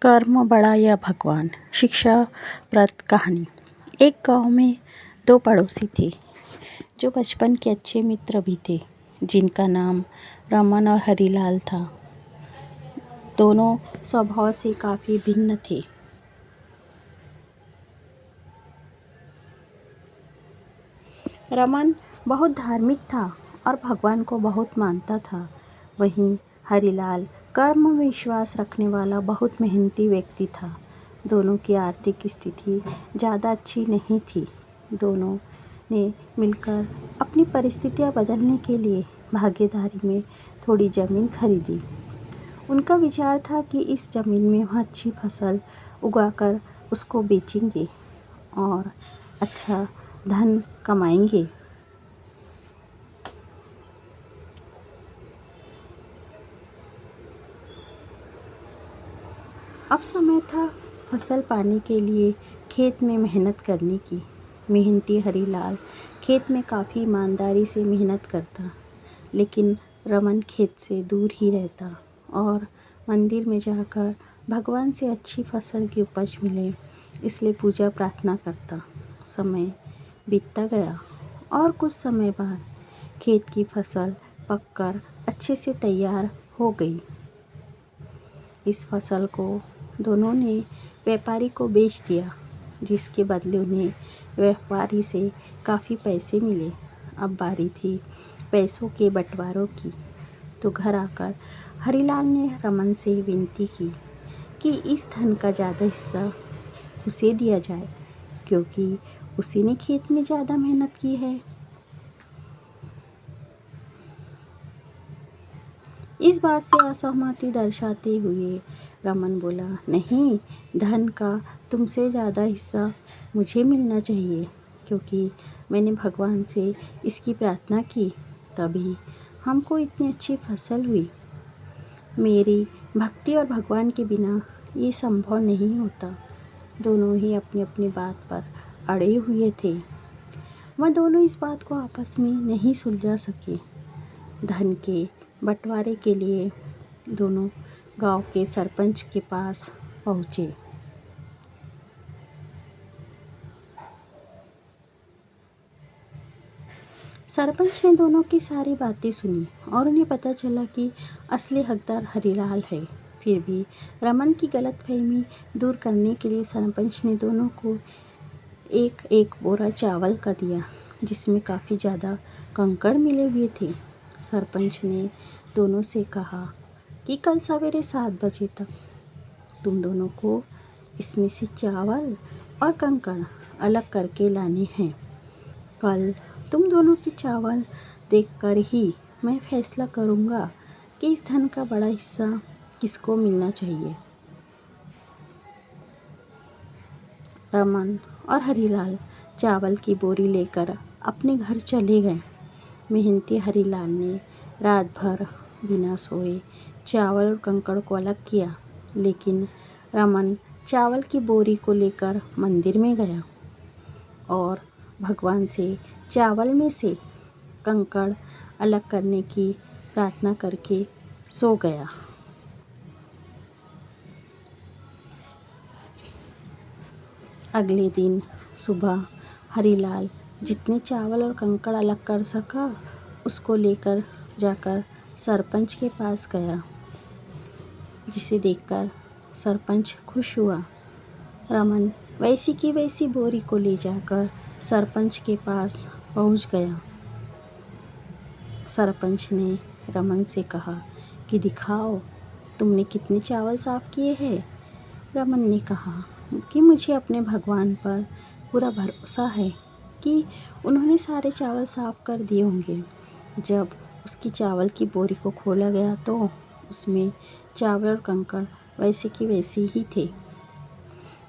कर्म बड़ा या भगवान, शिक्षाप्रद कहानी। एक गांव में दो पड़ोसी थे जो बचपन के अच्छे मित्र भी थे, जिनका नाम रमन और हरिलाल था। दोनों स्वभाव से काफ़ी भिन्न थे। रमन बहुत धार्मिक था और भगवान को बहुत मानता था। वहीं हरिलाल कर्म में विश्वास रखने वाला बहुत मेहनती व्यक्ति था। दोनों की आर्थिक स्थिति ज़्यादा अच्छी नहीं थी। दोनों ने मिलकर अपनी परिस्थितियां बदलने के लिए भागीदारी में थोड़ी ज़मीन खरीदी। उनका विचार था कि इस ज़मीन में वह अच्छी फसल उगाकर उसको बेचेंगे और अच्छा धन कमाएंगे। अब समय था फसल पाने के लिए खेत में मेहनत करने की। मेहनती हरिलाल खेत में काफ़ी ईमानदारी से मेहनत करता, लेकिन रमन खेत से दूर ही रहता और मंदिर में जाकर भगवान से अच्छी फसल की उपज मिले इसलिए पूजा प्रार्थना करता। समय बीतता गया और कुछ समय बाद खेत की फसल पककर अच्छे से तैयार हो गई। इस फसल को दोनों ने व्यापारी को बेच दिया, जिसके बदले उन्हें व्यापारी से काफ़ी पैसे मिले। अब बारी थी पैसों के बंटवारों की, तो घर आकर हरिलाल ने रमन से विनती की कि इस धन का ज़्यादा हिस्सा उसे दिया जाए, क्योंकि उसी ने खेत में ज़्यादा मेहनत की है। इस बात से असहमति दर्शाते हुए रमन बोला, नहीं, धन का तुमसे ज़्यादा हिस्सा मुझे मिलना चाहिए, क्योंकि मैंने भगवान से इसकी प्रार्थना की, तभी हमको इतनी अच्छी फसल हुई। मेरी भक्ति और भगवान के बिना ये संभव नहीं होता। दोनों ही अपनी अपनी बात पर अड़े हुए थे। वह दोनों इस बात को आपस में नहीं सुलझा सके। धन के बंटवारे के लिए दोनों गांव के सरपंच के पास पहुँचे। सरपंच ने दोनों की सारी बातें सुनी और उन्हें पता चला कि असली हकदार हरिलाल है। फिर भी रमन की गलतफहमी दूर करने के लिए सरपंच ने दोनों को एक एक बोरा चावल का दिया, जिसमें काफ़ी ज़्यादा कंकड़ मिले हुए थे। सरपंच ने दोनों से कहा कि कल सवेरे 7 बजे तक तुम दोनों को इसमें से चावल और कंकड़ अलग करके लाने हैं। कल तुम दोनों की चावल देखकर ही मैं फैसला करूँगा कि इस धन का बड़ा हिस्सा किसको मिलना चाहिए। रमन और हरिलाल चावल की बोरी लेकर अपने घर चले गए। मेहनती हरिलाल ने रात भर बिना सोए चावल और कंकड़ को अलग किया, लेकिन रमन चावल की बोरी को लेकर मंदिर में गया और भगवान से चावल में से कंकड़ अलग करने की प्रार्थना करके सो गया। अगले दिन सुबह हरिलाल जितने चावल और कंकड़ अलग कर सका उसको लेकर जाकर सरपंच के पास गया, जिसे देखकर सरपंच खुश हुआ। रमन वैसी की वैसी बोरी को ले जाकर सरपंच के पास पहुंच गया। सरपंच ने रमन से कहा कि दिखाओ तुमने कितने चावल साफ किए हैं। रमन ने कहा कि मुझे अपने भगवान पर पूरा भरोसा है कि उन्होंने सारे चावल साफ कर दिए होंगे। जब उसकी चावल की बोरी को खोला गया तो उसमें चावल और कंकड़ वैसे की वैसे ही थे।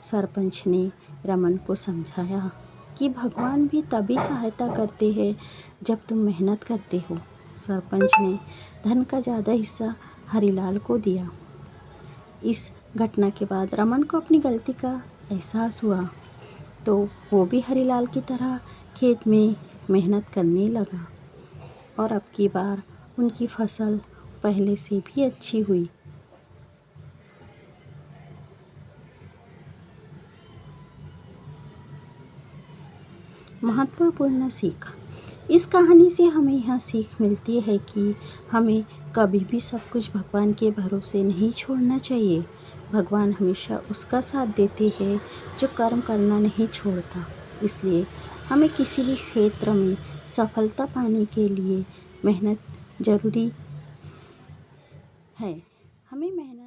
सरपंच ने रमन को समझाया कि भगवान भी तभी सहायता करते हैं जब तुम मेहनत करते हो। सरपंच ने धन का ज़्यादा हिस्सा हरिलाल को दिया। इस घटना के बाद रमन को अपनी गलती का एहसास हुआ, तो वो भी हरिलाल की तरह खेत में मेहनत करने लगा और अब की बार उनकी फसल पहले से भी अच्छी हुई। महत्वपूर्ण सीख। इस कहानी से हमें यह सीख मिलती है कि हमें कभी भी सब कुछ भगवान के भरोसे नहीं छोड़ना चाहिए। भगवान हमेशा उसका साथ देते हैं जो कर्म करना नहीं छोड़ता। इसलिए हमें किसी भी क्षेत्र में सफलता पाने के लिए मेहनत ज़रूरी है। हमें मेहनत